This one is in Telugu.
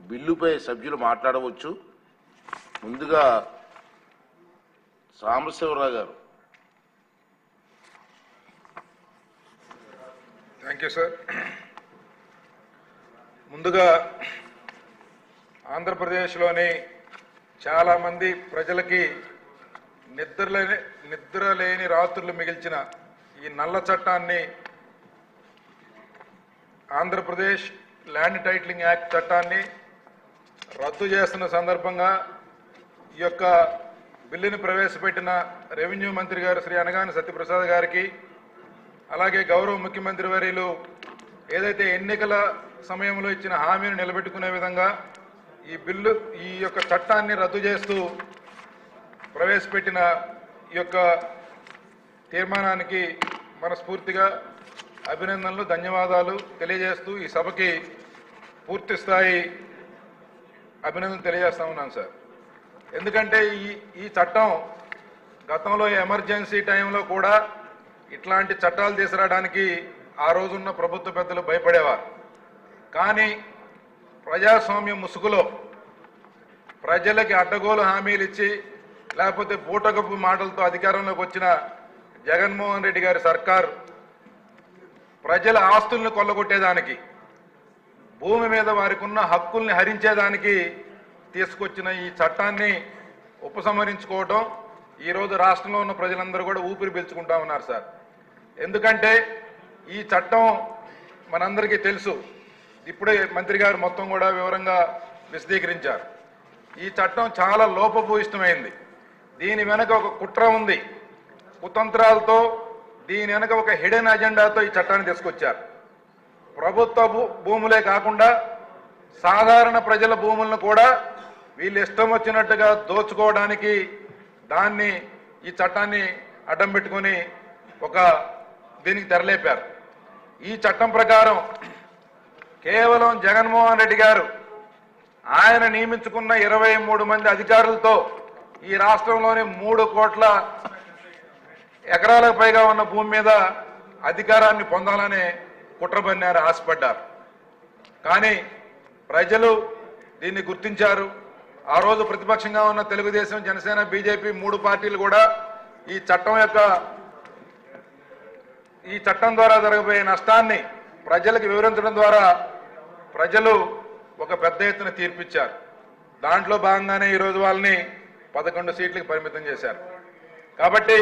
బిల్లుపై సభ్యులు మాట్లాడవచ్చు. ముందుగా సాంబశివరావు గారు. Thank you sir. ముందుగా ఆంధ్రప్రదేశ్లోని చాలామంది ప్రజలకి నిద్రలేని రాత్రులు మిగిల్చిన ఈ నల్ల చట్టాన్ని, ఆంధ్రప్రదేశ్ ల్యాండ్ టైటిలింగ్ యాక్ట్ చట్టాన్ని రద్దు చేస్తున్న సందర్భంగా ఈ యొక్క బిల్లుని ప్రవేశపెట్టిన రెవెన్యూ మంత్రి గారు శ్రీ అనగాని సత్యప్రసాద్ గారికి, అలాగే గౌరవ ముఖ్యమంత్రి వర్యులు ఏదైతే ఎన్నికల సమయంలో ఇచ్చిన హామీని నిలబెట్టుకునే విధంగా ఈ యొక్క చట్టాన్ని రద్దు చేస్తూ ప్రవేశపెట్టిన ఈ యొక్క తీర్మానానికి మనస్ఫూర్తిగా అభినందనలు, ధన్యవాదాలు తెలియజేస్తూ ఈ సభకి పూర్తి స్థాయి అభినందనలు తెలియజేస్తా ఉన్నాను సార్. ఎందుకంటే ఈ చట్టం గతంలో ఎమర్జెన్సీ టైంలో కూడా ఇట్లాంటి చట్టాలు తీసుకురావడానికి ఆ రోజున్న ప్రభుత్వ పెద్దలు భయపడేవారు. కానీ ప్రజాస్వామ్య ముసుగులో ప్రజలకి అడ్డగోలు హామీలు ఇచ్చి లేకపోతే బూటకపు మాటలతో అధికారంలోకి వచ్చిన జగన్మోహన్ రెడ్డి గారి సర్కారు ప్రజల ఆస్తుల్ని కొల్లగొట్టేదానికి, భూమి మీద వారికి ఉన్న హక్కుల్ని హరించేదానికి తీసుకొచ్చిన ఈ చట్టాన్ని ఉపసంహరించుకోవడం ఈరోజు రాష్ట్రంలో ఉన్న ప్రజలందరూ కూడా ఊపిరి పీల్చుకుంటా ఉన్నారు సార్. ఎందుకంటే ఈ చట్టం మనందరికీ తెలుసు, ఇప్పుడే మంత్రి గారు మొత్తం కూడా వివరంగా విశదీకరించారు. ఈ చట్టం చాలా లోపభూయిష్టమైంది. దీని వెనక ఒక కుట్ర ఉంది, కుతంత్రాలతో దీని వెనక ఒక హిడెన్ అజెండాతో ఈ చట్టాన్ని తీసుకొచ్చారు. ప్రభుత్వ భూములే కాకుండా సాధారణ ప్రజల భూములను కూడా వీళ్ళు ఇష్టం వచ్చినట్టుగా దోచుకోవడానికి ఈ చట్టాన్ని అడ్డం పెట్టుకొని దీనికి తెరలేపారు. ఈ చట్టం ప్రకారం కేవలం జగన్మోహన్ రెడ్డి గారు ఆయన నియమించుకున్న 23 మంది అధికారులతో ఈ రాష్ట్రంలోని 3 కోట్ల ఎకరాలకు పైగా ఉన్న భూమి మీద అధికారాన్ని పొందాలని కుట్రబన్నారు, ఆశపడ్డారు. కానీ ప్రజలు దీన్ని గుర్తించారు. ఆ రోజు ప్రతిపక్షంగా ఉన్న తెలుగుదేశం, జనసేన, బీజేపీ 3 పార్టీలు కూడా ఈ చట్టం ద్వారా జరగబోయే నష్టాన్ని ప్రజలకు వివరించడం ద్వారా ప్రజలు ఒక పెద్ద ఎత్తున తీర్పిచ్చారు. దాంట్లో భాగంగానే ఈరోజు వాళ్ళని 11 సీట్లకు పరిమితం చేశారు. కాబట్టి